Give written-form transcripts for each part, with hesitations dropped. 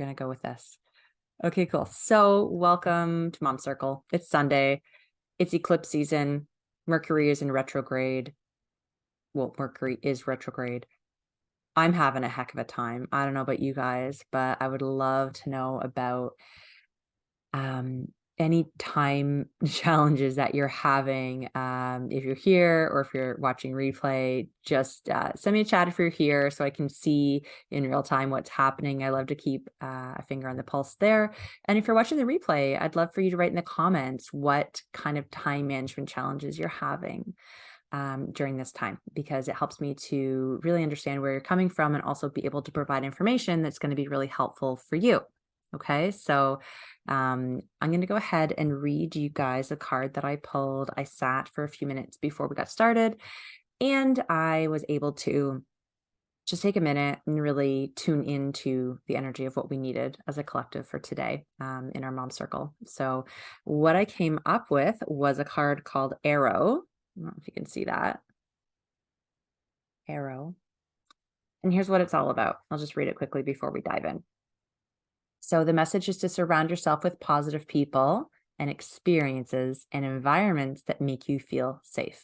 We're going to go with this. Okay, cool. So welcome to Mom Circle. It's Sunday. It's eclipse season. Mercury is in retrograde. Well, Mercury is retrograde. I'm having a heck of a time. I don't know about you guys, but I would love to know about um, any time challenges that you're having. If you're here or if you're watching replay, just send me a chat if you're here so I can see in real time what's happening. I love to keep a finger on the pulse there. And if you're watching the replay, I'd love for you to write in the comments what kind of time management challenges you're having during this time, because it helps me to really understand where you're coming from and also be able to provide information that's going to be really helpful for you. Okay, so I'm going to go ahead and read you guys a card that I pulled. I sat for a few minutes before we got started, and I was able to just take a minute and really tune into the energy of what we needed as a collective for today in our mom circle. So what I came up with was a card called Arrow. I don't know if you can see that. Arrow. And here's what it's all about. I'll just read it quickly before we dive in. So the message is to surround yourself with positive people and experiences and environments that make you feel safe.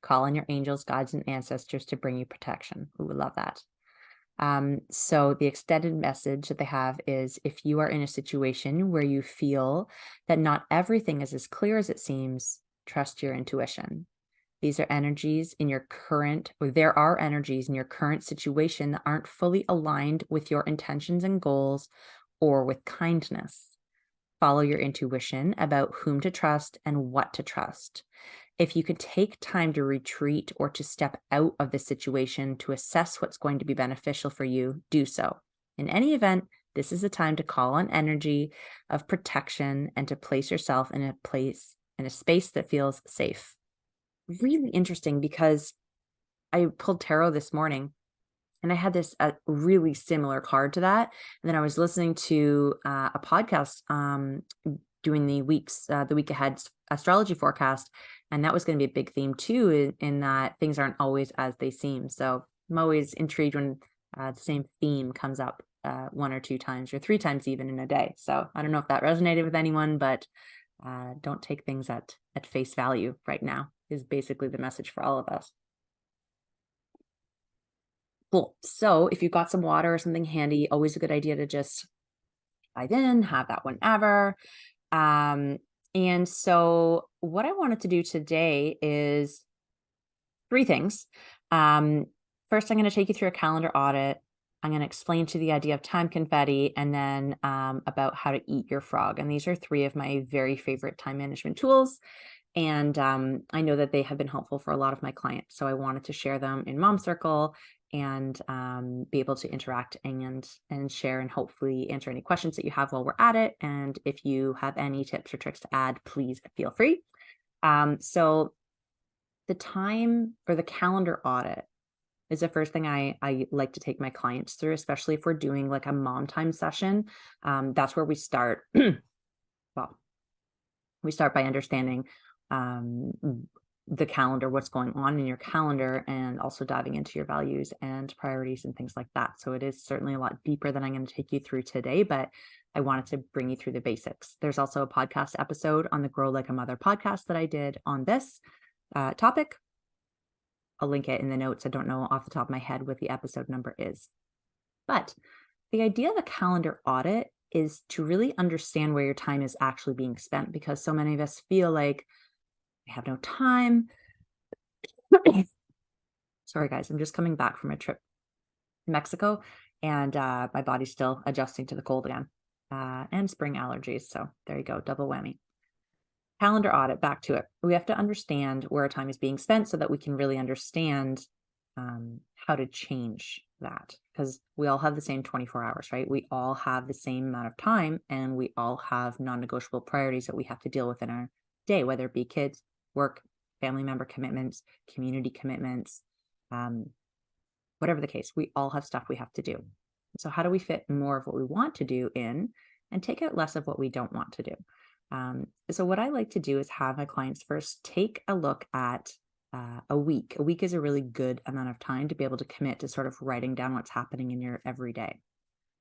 Call on your angels, guides, and ancestors to bring you protection. Ooh, we love that. So the extended message that they have is, if you are in a situation where you feel that not everything is as clear as it seems, trust your intuition. These are energies in your current, or there are energies in your current situation that aren't fully aligned with your intentions and goals or with kindness. Follow your intuition about whom to trust and what to trust. If you could take time to retreat or to step out of the situation to assess what's going to be beneficial for you, do so. In any event, this is a time to call on energy of protection and to place yourself in a space that feels safe. Really interesting, because I pulled tarot this morning and I had this really similar card to that. And then I was listening to a podcast doing the week ahead astrology forecast. And that was going to be a big theme too, in that things aren't always as they seem. So I'm always intrigued when the same theme comes up one or two times or three times even in a day. So I don't know if that resonated with anyone, but don't take things at face value right now is basically the message for all of us. Cool. So if you've got some water or something handy, always a good idea to just dive in, have that whenever. And so what I wanted to do today is three things. First, I'm going to take you through a calendar audit. I'm going to explain to you the idea of time confetti, and then about how to eat your frog. And these are three of my very favorite time management tools. And I know that they have been helpful for a lot of my clients. So I wanted to share them in Mom Circle and be able to interact and share and hopefully answer any questions that you have while we're at it. And if you have any tips or tricks to add, please feel free. So the time or the calendar audit is the first thing I like to take my clients through, especially if we're doing like a mom time session. That's where we start. Well, we start by understanding the calendar, what's going on in your calendar, and also diving into your values and priorities and things like that. So it is certainly a lot deeper than I'm going to take you through today, but I wanted to bring you through the basics. There's also a podcast episode on the Grow Like a Mother podcast that I did on this topic. I'll link it in the notes. I don't know off the top of my head what the episode number is. But the idea of a calendar audit is to really understand where your time is actually being spent, because so many of us feel like I have no time. Sorry, guys, I'm just coming back from a trip to Mexico, and my body's still adjusting to the cold again and spring allergies. So there you go, double whammy. Calendar audit, back to it. We have to understand where our time is being spent so that we can really understand how to change that, because we all have the same 24 hours, right? We all have the same amount of time, and we all have non-negotiable priorities that we have to deal with in our day, whether it be kids, work, family member commitments, community commitments, whatever the case. We all have stuff we have to do. So how do we fit more of what we want to do in and take out less of what we don't want to do? So what I like to do is have my clients first take a look at a week. A week is a really good amount of time to be able to commit to sort of writing down what's happening in your everyday.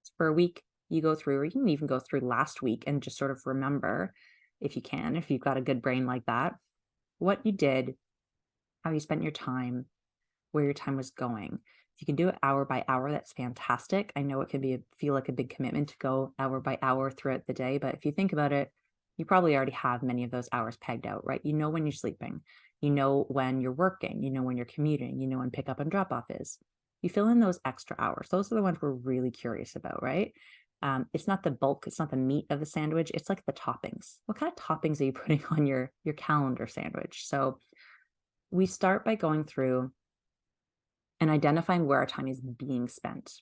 So for a week, you go through, or you can even go through last week and just sort of remember, if you can, if you've got a good brain like that, what you did, how you spent your time, where your time was going. If you can do it hour by hour, that's fantastic. I know it can feel like a big commitment to go hour by hour throughout the day, but if you think about it, you probably already have many of those hours pegged out, right? You know when you're sleeping, you know when you're working, you know when you're commuting, you know when pickup and drop off is. You fill in those extra hours. Those are the ones we're really curious about, right? It's not the bulk, it's not the meat of the sandwich, it's like the toppings. What kind of toppings are you putting on your calendar sandwich? So we start by going through and identifying where our time is being spent.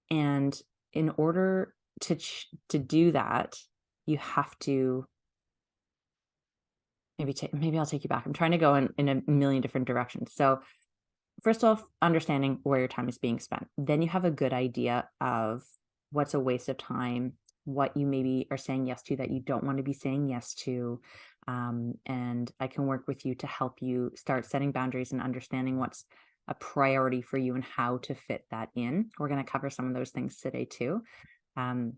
And in order to do that, you have to maybe I'll take you back. I'm trying to go in a million different directions. So first off, understanding where your time is being spent. Then you have a good idea of what's a waste of time, what you maybe are saying yes to that you don't want to be saying yes to. And I can work with you to help you start setting boundaries and understanding what's a priority for you and how to fit that in. We're going to cover some of those things today too. Um,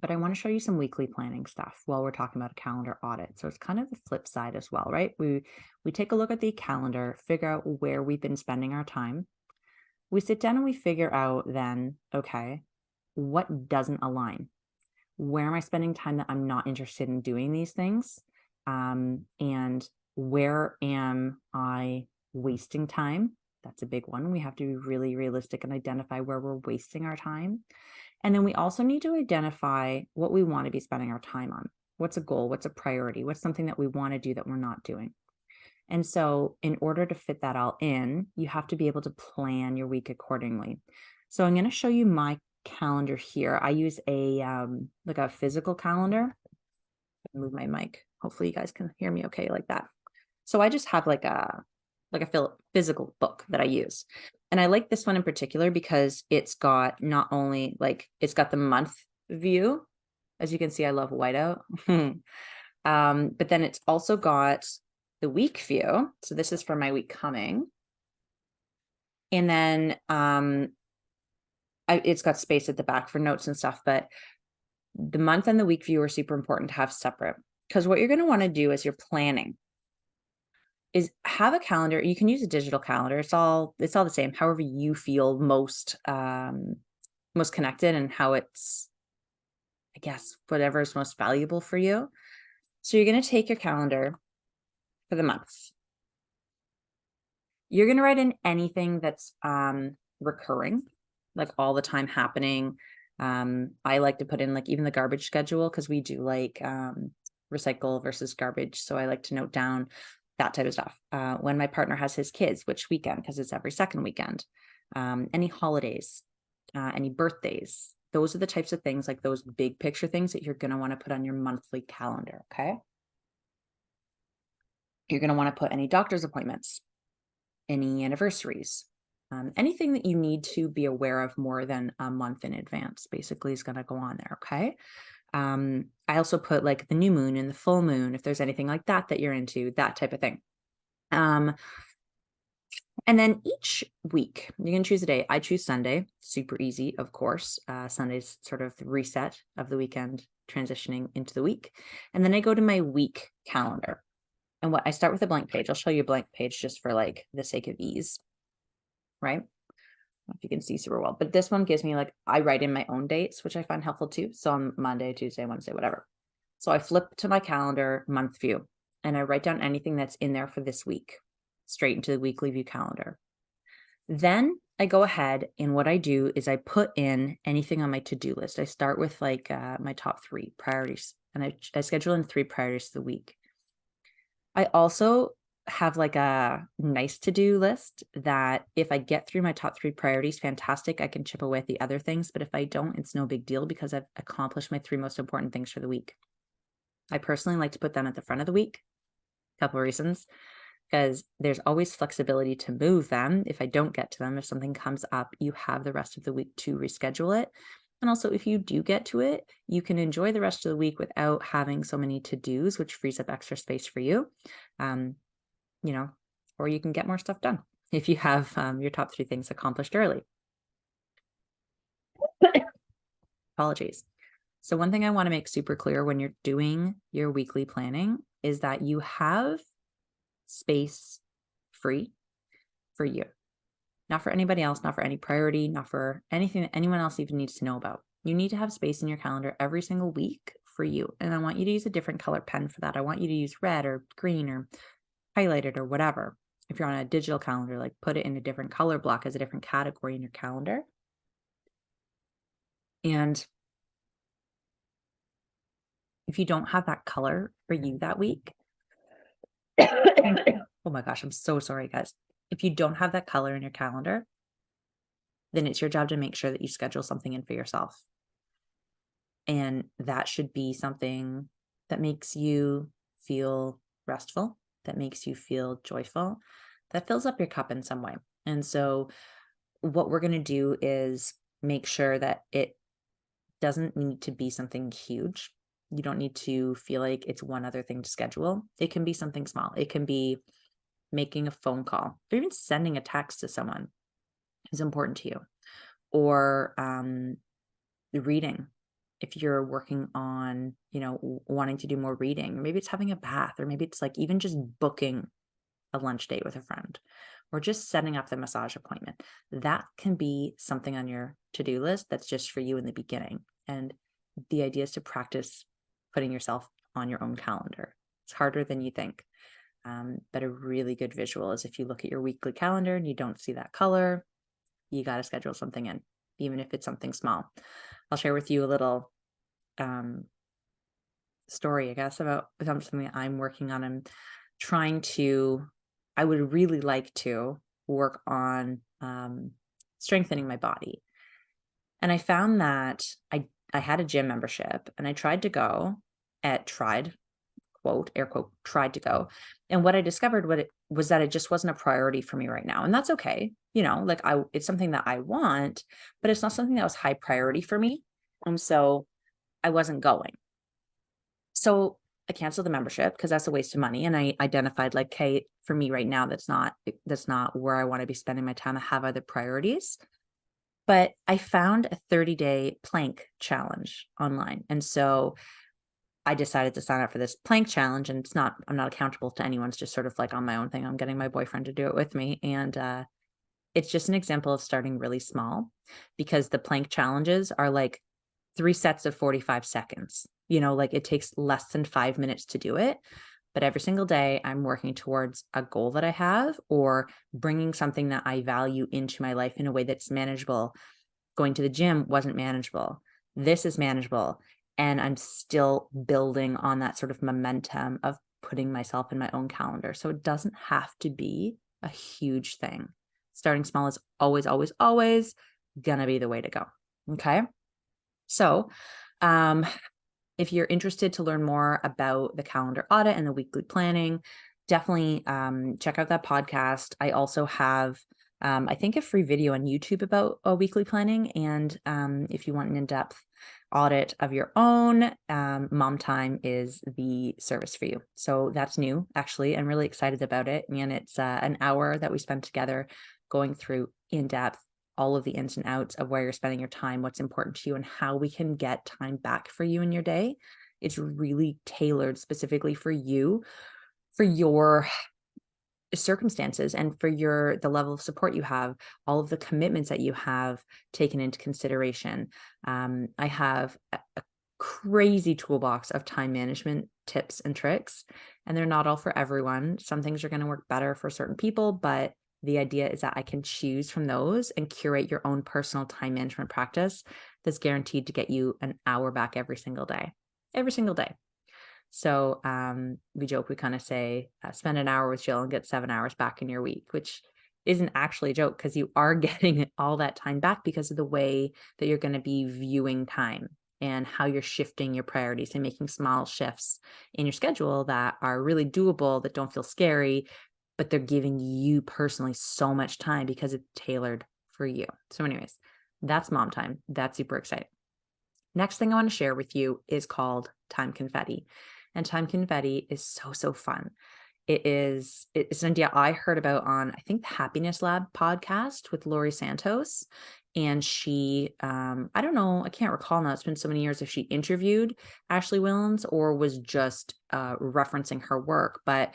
but I want to show you some weekly planning stuff while we're talking about a calendar audit. So it's kind of the flip side as well, right? We take a look at the calendar, figure out where we've been spending our time. We sit down and we figure out then, okay, what doesn't align? Where am I spending time that I'm not interested in doing these things? And where am I wasting time? That's a big one. We have to be really realistic and identify where we're wasting our time. And then we also need to identify what we want to be spending our time on. What's a goal? What's a priority? What's something that we want to do that we're not doing? And so in order to fit that all in, you have to be able to plan your week accordingly. So I'm going to show you my calendar here. I use like a physical calendar. Move my mic. Hopefully you guys can hear me okay like that. So I just have like a physical book that I use. And I like this one in particular because it's got not only it's got the month view. As you can see, I love whiteout. But then it's also got the week view. So this is for my week coming. And then it's got space at the back for notes and stuff, but the month and the week view are super important to have separate, because what you're going to want to do as you're planning is have a calendar. You can use a digital calendar. It's all the same, however you feel most connected and how it's, I guess, whatever is most valuable for you. So you're going to take your calendar for the month. You're going to write in anything that's recurring, like all the time happening. I like to put in like even the garbage schedule, because we do like recycle versus garbage. So I like to note down that type of stuff. When my partner has his kids, which weekend, because it's every second weekend, any holidays, any birthdays. Those are the types of things, like those big picture things that you're going to want to put on your monthly calendar. Okay. You're going to want to put any doctor's appointments, any anniversaries, anything that you need to be aware of more than a month in advance, basically, is going to go on there. Okay. I also put like the new moon and the full moon, if there's anything like that that you're into, that type of thing. And then each week, you can choose a day. I choose Sunday, super easy, of course. Sunday's sort of the reset of the weekend, transitioning into the week. And then I go to my week calendar. And I start with a blank page. I'll show you a blank page just for like the sake of ease, right? I don't know if you can see super well, but this one gives me I write in my own dates, which I find helpful too. So on Monday, Tuesday, Wednesday, whatever. So I flip to my calendar month view and I write down anything that's in there for this week, straight into the weekly view calendar. Then I go ahead and what I do is I put in anything on my to-do list. I start with my top 3 priorities, and I schedule in 3 priorities of the week. I also have like a nice to-do list that if I get through my top 3 priorities, fantastic, I can chip away at the other things. But if I don't, it's no big deal because I've accomplished my 3 most important things for the week. I personally like to put them at the front of the week. A couple of reasons, because there's always flexibility to move them. If I don't get to them, if something comes up, you have the rest of the week to reschedule it. And also, if you do get to it, you can enjoy the rest of the week without having so many to-dos, which frees up extra space for you. Or you can get more stuff done if you have your top 3 things accomplished early. Apologies. So one thing I want to make super clear when you're doing your weekly planning is that you have space free for you, not for anybody else, not for any priority, not for anything that anyone else even needs to know about. You need to have space in your calendar every single week for you. And I want you to use a different color pen for that. I want you to use red or green or highlighted or whatever. If you're on a digital calendar, like put it in a different color block as a different category in your calendar. And if you don't have that color for you that week, oh my gosh, I'm so sorry, guys. If you don't have that color in your calendar, then it's your job to make sure that you schedule something in for yourself. And that should be something that makes you feel restful, that makes you feel joyful, that fills up your cup in some way. And so, what we're going to do is make sure that it doesn't need to be something huge. You don't need to feel like it's one other thing to schedule. It can be something small. It can be making a phone call or even sending a text to someone is important to you, or reading. If you're working on, wanting to do more reading, or maybe it's having a bath, or maybe it's like even just booking a lunch date with a friend, or just setting up the massage appointment. That can be something on your to-do list that's just for you in the beginning. And the idea is to practice putting yourself on your own calendar. It's harder than you think. But a really good visual is if you look at your weekly calendar and you don't see that color, you got to schedule something in, even if it's something small. I'll share with you a little story, I guess, about something that I'm working on. I would really like to work on strengthening my body. And I found that I had a gym membership and I tried to go quote, air quote, tried to go. And what I discovered was that it just wasn't a priority for me right now. And that's okay. Like it's something that I want, but it's not something that was high priority for me. And so I wasn't going. So I canceled the membership because that's a waste of money. And I identified like, hey, for me right now, that's not where I want to be spending my time. I have other priorities. But I found a 30-day plank challenge online. And so I decided to sign up for this plank challenge, and I'm not accountable to anyone. It's just sort of like on my own thing. I'm getting my boyfriend to do it with me. And it's just an example of starting really small, because the plank challenges are like 3 sets of 45 seconds. Like it takes less than 5 minutes to do it. But every single day I'm working towards a goal that I have, or bringing something that I value into my life in a way that's manageable. Going to the gym wasn't manageable. This is manageable. And I'm still building on that sort of momentum of putting myself in my own calendar. So it doesn't have to be a huge thing. Starting small is always, always, always gonna be the way to go. Okay. So, if you're interested to learn more about the calendar audit and the weekly planning, definitely check out that podcast. I also have, I think, a free video on YouTube about weekly planning. And if you want an in-depth audit of your own, Mom Time is the service for you. So that's new, actually. I'm really excited about it. And it's an hour that we spend together going through in-depth all of the ins and outs of where you're spending your time, what's important to you, and how we can get time back for you in your day. It's really tailored specifically for you, for your circumstances, and for the level of support you have, all of the commitments that you have taken into consideration. I have a crazy toolbox of time management tips and tricks, and they're not all for everyone. Some things are going to work better for certain people, but the idea is that I can choose from those and curate your own personal time management practice that's guaranteed to get you an hour back every single day. Every single day. So we joke, we kind of say, spend an hour with Jill and get 7 hours back in your week, which isn't actually a joke, because you are getting all that time back because of the way that you're going to be viewing time and how you're shifting your priorities and making small shifts in your schedule that are really doable, that don't feel scary, but they're giving you personally so much time because it's tailored for you. So anyways, that's Mom Time. That's super exciting. Next thing I want to share with you is called Time Confetti. And Time Confetti is so, so fun. It's an idea I heard about on, I think, the Happiness Lab podcast with Laurie Santos. And she, I don't know, I can't recall now, it's been so many years if she interviewed Ashley Williams or was just referencing her work, but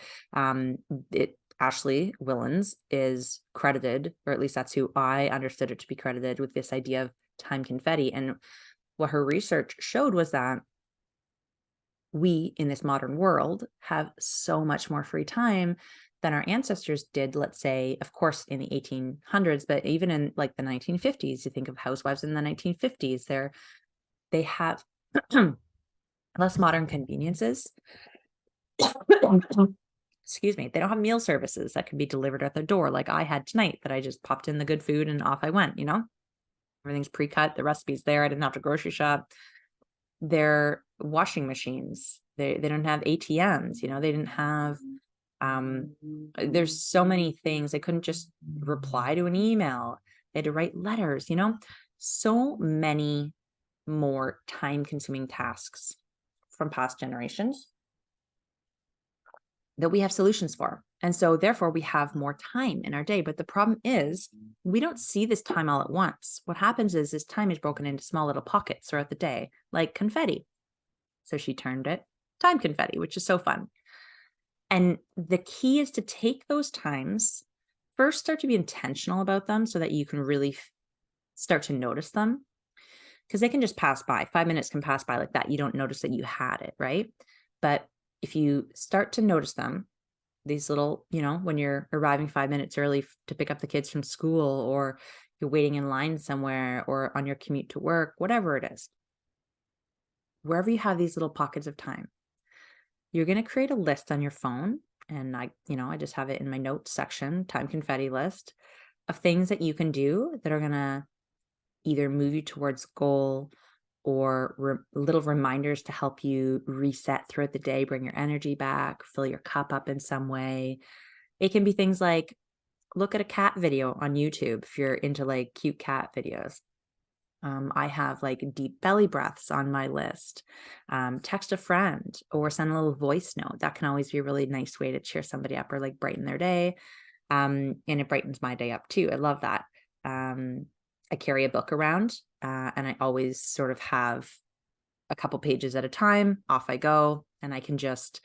Ashley Williams is credited, or at least that's who I understood it to be credited with, this idea of time confetti. And what her research showed was that we in this modern world have so much more free time than our ancestors did, let's say, of course, in the 1800s, but even in like the 1950s. You think of housewives in the 1950s, they have less modern conveniences. Excuse me. They don't have meal services that can be delivered at their door like I had tonight, that I just popped in the good food and off I went, everything's pre-cut, the recipe's there, I didn't have to grocery shop. Their washing machines, they don't have ATMs, they didn't have there's so many things. They couldn't just reply to an email, they had to write letters, so many more time consuming tasks from past generations that we have solutions for. And so therefore we have more time in our day. But the problem is we don't see this time all at once. What happens is this time is broken into small little pockets throughout the day, like confetti. So she termed it time confetti, which is so fun. And the key is to take those times, first start to be intentional about them so that you can really start to notice them, because they can just pass by. 5 minutes can pass by like that. You don't notice that you had it, right? But if you start to notice them, these little, when you're arriving 5 minutes early to pick up the kids from school, or you're waiting in line somewhere, or on your commute to work, whatever it is, wherever you have these little pockets of time, you're going to create a list on your phone. And I just have it in my notes section, time confetti list of things that you can do that are going to either move you towards goal, or little reminders to help you reset throughout the day, bring your energy back, fill your cup up in some way. It can be things like look at a cat video on YouTube if you're into like cute cat videos. I have like deep belly breaths on my list. Text a friend or send a little voice note. That can always be a really nice way to cheer somebody up or like brighten their day. And it brightens my day up too. I love that. I carry a book around, and I always sort of have a couple pages at a time. Off I go, and I can just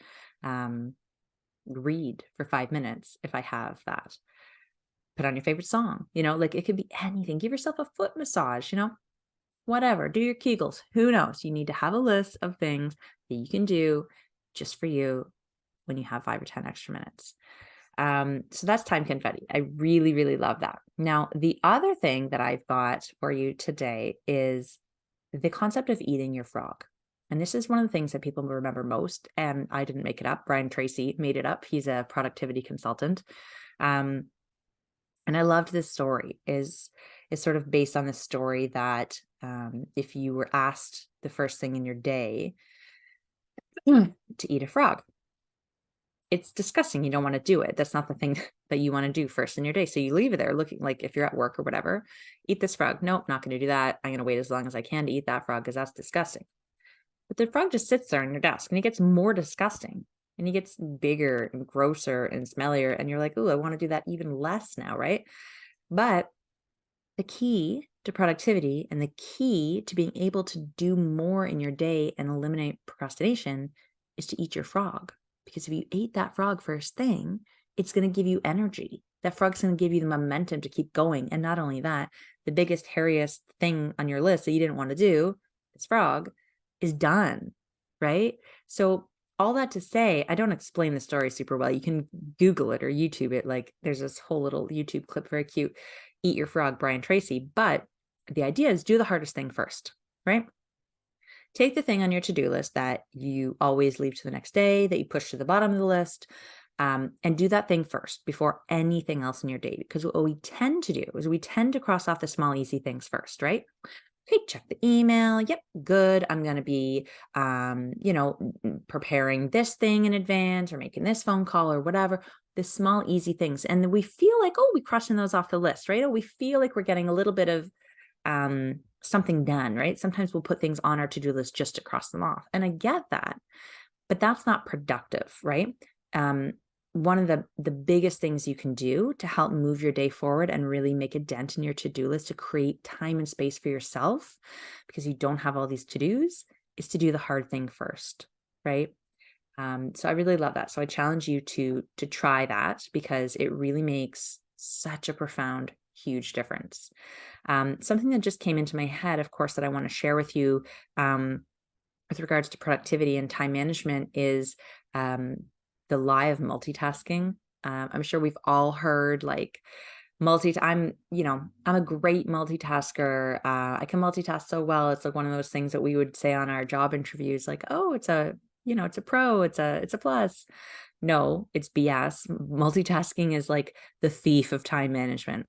read for 5 minutes if I have that. Put on your favorite song, like it could be anything. Give yourself a foot massage, whatever. Do your Kegels. Who knows? You need to have a list of things that you can do just for you when you have 5 or 10 extra minutes. So that's time confetti. I really, really love that. Now, the other thing that I've got for you today is the concept of eating your frog. And this is one of the things that people remember most. And I didn't make it up. Brian Tracy made it up. He's a productivity consultant. And I loved this story. Is sort of based on the story that if you were asked the first thing in your day to eat a frog, it's disgusting. You don't want to do it. That's not the thing that you want to do first in your day. So you leave it there looking like, if you're at work or whatever, eat this frog. Nope, not going to do that. I'm going to wait as long as I can to eat that frog because that's disgusting. But the frog just sits there on your desk and it gets more disgusting and he gets bigger and grosser and smellier. And you're like, oh, I want to do that even less now, right? But the key to productivity and the key to being able to do more in your day and eliminate procrastination is to eat your frog. Because if you ate that frog first thing, it's going to give you energy. That frog's going to give you the momentum to keep going. And not only that, the biggest, hairiest thing on your list that you didn't want to do, this frog, is done, right? So all that to say, I don't explain the story super well. You can Google it or YouTube it. Like there's this whole little YouTube clip, very cute, Eat Your Frog, Brian Tracy. But the idea is do the hardest thing first, right? Take the thing on your to-do list that you always leave to the next day, that you push to the bottom of the list, and do that thing first before anything else in your day. Because what we tend to do is we tend to cross off the small, easy things first, right? Okay, check the email. Yep, good. I'm going to be, preparing this thing in advance or making this phone call or whatever, the small, easy things. And then we feel like, oh, we're crossing those off the list, right? Or we feel like we're getting a little bit of something done, right? Sometimes we'll put things on our to-do list just to cross them off. And I get that, but that's not productive, right? one of the biggest things you can do to help move your day forward and really make a dent in your to-do list to create time and space for yourself, because you don't have all these to-dos, is to do the hard thing first, right? So I really love that. So I challenge you to try that, because it really makes such a profound, huge difference. Something that just came into my head, of course, that I want to share with you, with regards to productivity and time management is, um, the lie of multitasking. I'm sure we've all heard like I'm a great multitasker. I can multitask so well. It's like one of those things that we would say on our job interviews, like, oh, it's a pro, it's a plus. No, it's BS. Multitasking is like the thief of time management.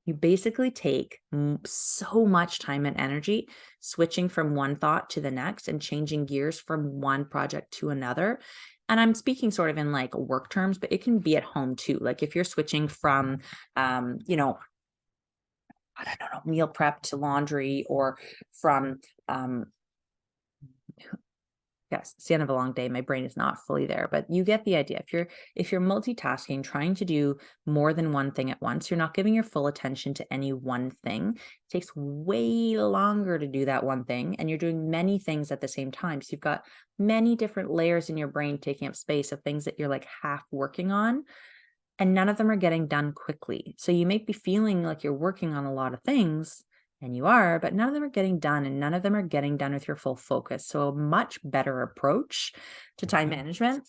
You basically take so much time and energy switching from one thought to the next and changing gears from one project to another. And I'm speaking sort of in like work terms, but it can be at home too. Like if you're switching from, um, you know, I don't know, meal prep to laundry, or from, um, yes, it's the end of a long day. My brain is not fully there, but you get the idea. If you're multitasking, trying to do more than one thing at once, you're not giving your full attention to any one thing. It takes way longer to do that one thing, and you're doing many things at the same time. So you've got many different layers in your brain taking up space of things that you're like half working on, and none of them are getting done quickly. So you may be feeling like you're working on a lot of things, and you are, but none of them are getting done, and none of them are getting done with your full focus. So a much better approach to time management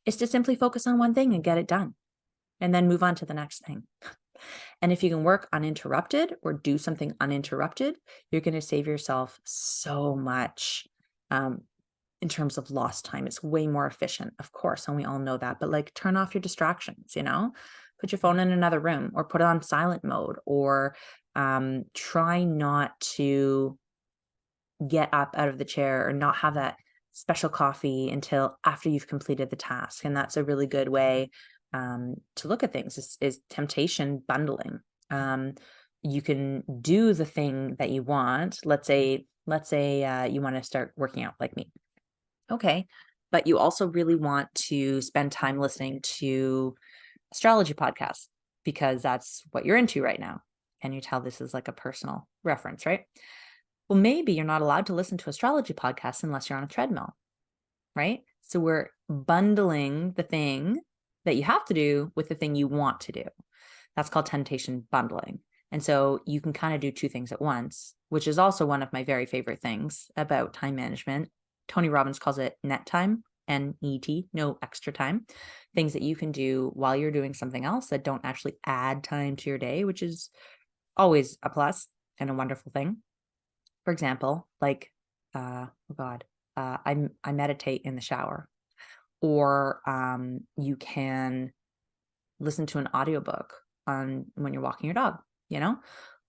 is to simply focus on one thing and get it done, and then move on to the next thing. And if you can work uninterrupted or do something uninterrupted, you're going to save yourself so much, um, in terms of lost time. It's way more efficient, of course, and we all know that. But like, turn off your distractions, put your phone in another room, or put it on silent mode, or try not to get up out of the chair, or not have that special coffee until after you've completed the task. And that's a really good way, to look at things, is temptation bundling. You can do the thing that you want. Let's say you want to start working out like me. Okay. But you also really want to spend time listening to astrology podcasts, because that's what you're into right now. Can you tell this is like a personal reference, right? Well, maybe you're not allowed to listen to astrology podcasts unless you're on a treadmill, right? So we're bundling the thing that you have to do with the thing you want to do. That's called temptation bundling. And so you can kind of do two things at once, which is also one of my very favorite things about time management. Tony Robbins calls it net time, NET, no extra time. Things that you can do while you're doing something else that don't actually add time to your day, which is always a plus and a wonderful thing. For example, like, I meditate in the shower, or you can listen to an audiobook on when you're walking your dog,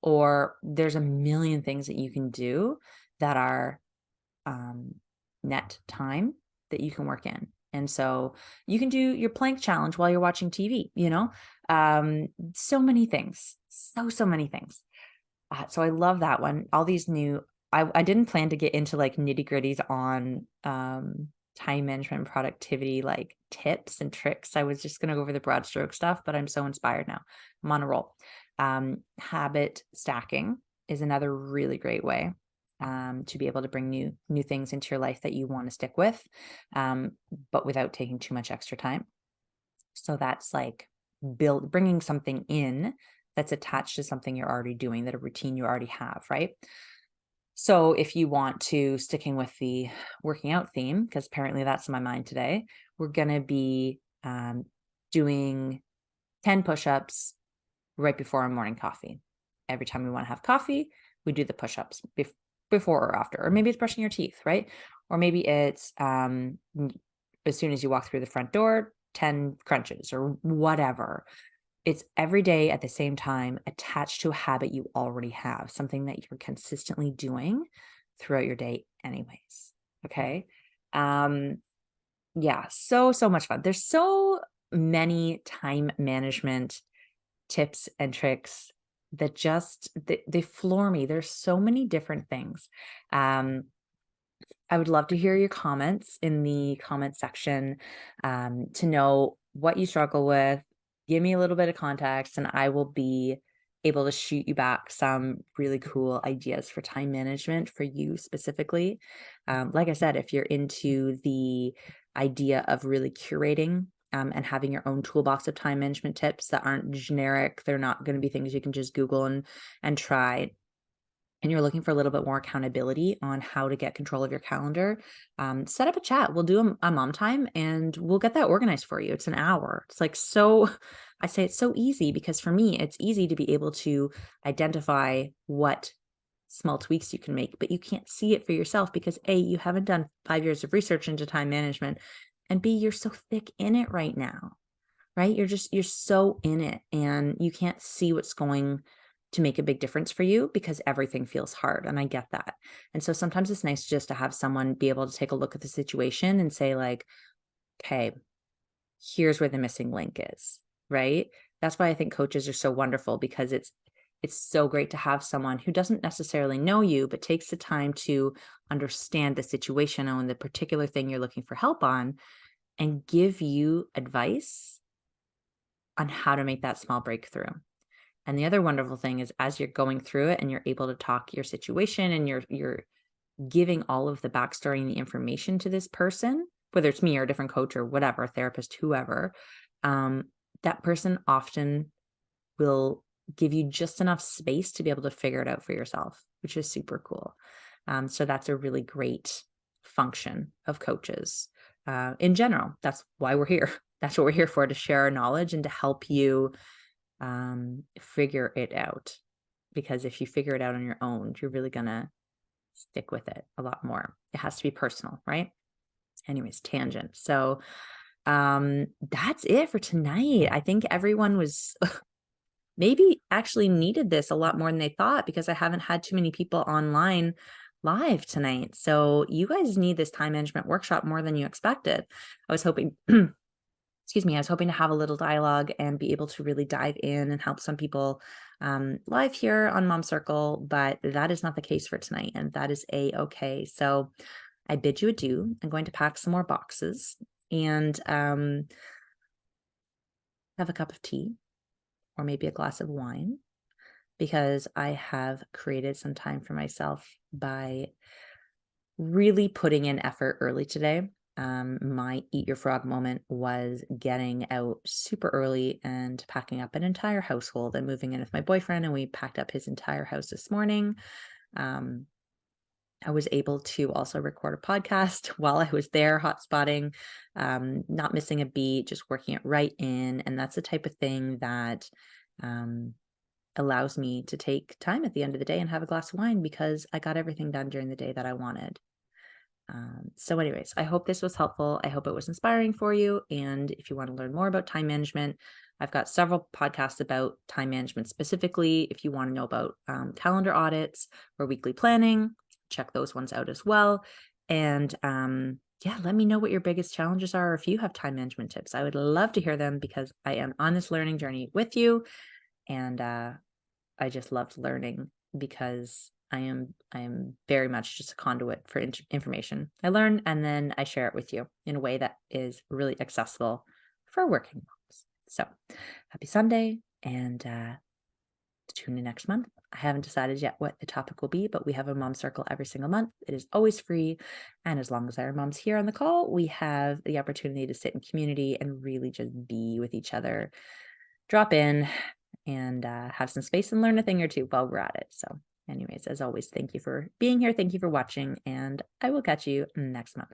or there's a million things that you can do that are, net time that you can work in. And so you can do your plank challenge while you're watching TV, so many things, so many things. So I love that one. All these new, I didn't plan to get into like nitty gritties on, time management and productivity, like tips and tricks. I was just going to go over the broad stroke stuff, but I'm so inspired now. I'm on a roll. Habit stacking is another really great way, to be able to bring new things into your life that you want to stick with, but without taking too much extra time. So that's like bringing something in that's attached to something you're already doing, that a routine you already have, right? So if you want to, sticking with the working out theme, because apparently that's in my mind today, we're going to be, doing 10 push-ups right before our morning coffee. Every time we want to have coffee, we do the push-ups before or after, or maybe it's brushing your teeth, right? Or maybe it's, as soon as you walk through the front door, 10 crunches or whatever. It's every day at the same time, attached to a habit you already have, something that you're consistently doing throughout your day anyways. Okay. Yeah, so much fun. There's so many time management tips and tricks that just they floor me. There's so many different things. I would love to hear your comments in the comment section, to know what you struggle with. Give me a little bit of context, and I will be able to shoot you back some really cool ideas for time management for you specifically. Like I said, if you're into the idea of really curating, and having your own toolbox of time management tips that aren't generic, they're not going to be things you can just Google and try, and you're looking for a little bit more accountability on how to get control of your calendar, set up a chat. We'll do a mom time and we'll get that organized for you. It's an hour. It's like so, I say it's so easy because for me, it's easy to be able to identify what small tweaks you can make, but you can't see it for yourself because A, you haven't done 5 years of research into time management, and B, you're so thick in it right now, right? You're so in it and you can't see what's going to make a big difference for you because everything feels hard. And I get that. And so sometimes it's nice just to have someone be able to take a look at the situation and say, like, okay, here's where the missing link is, right? That's why I think coaches are so wonderful, because it's so great to have someone who doesn't necessarily know you, but takes the time to understand the situation and the particular thing you're looking for help on and give you advice on how to make that small breakthrough. And the other wonderful thing is, as you're going through it and you're able to talk your situation and you're giving all of the backstory and the information to this person, whether it's me or a different coach or whatever, therapist, whoever, um, that person often will give you just enough space to be able to figure it out for yourself, which is super cool. So that's a really great function of coaches. In general, that's why we're here. That's what we're here for, to share our knowledge and to help you figure it out. Because if you figure it out on your own, you're really gonna stick with it a lot more. It has to be personal, right? Anyways, tangent. So that's it for tonight. I think everyone was maybe actually needed this a lot more than they thought, because I haven't had too many people online live tonight. So you guys need this time management workshop more than you expected. I was hoping excuse me, I was hoping to have a little dialogue and be able to really dive in and help some people live here on Mom Circle, but that is not the case for tonight, and that is a-okay. So I bid you adieu. I'm going to pack some more boxes and have a cup of tea or maybe a glass of wine, because I have created some time for myself by really putting in effort early today. My eat your frog moment was getting out super early and packing up an entire household and moving in with my boyfriend, and we packed up his entire house this morning. Um, I was able to also record a podcast while I was there, hotspotting, not missing a beat, just working it right in. And that's the type of thing that um, allows me to take time at the end of the day and have a glass of wine, because I got everything done during the day that I wanted. So anyways, I hope this was helpful. I hope it was inspiring for you. And if you want to learn more about time management, I've got several podcasts about time management specifically. If you want to know about calendar audits or weekly planning, check those ones out as well. And yeah, let me know what your biggest challenges are, or if you have time management tips. I would love to hear them, because I am on this learning journey with you. And I just loved learning, because I am very much just a conduit for information. I learn and then I share it with you in a way that is really accessible for working moms. So happy Sunday, and tune in next month. I haven't decided yet what the topic will be, but we have a mom circle every single month. It is always free. And as long as our moms here on the call, we have the opportunity to sit in community and really just be with each other, drop in, and have some space and learn a thing or two while we're at it. So anyways, as always, thank you for being here. Thank you for watching, and I will catch you next month.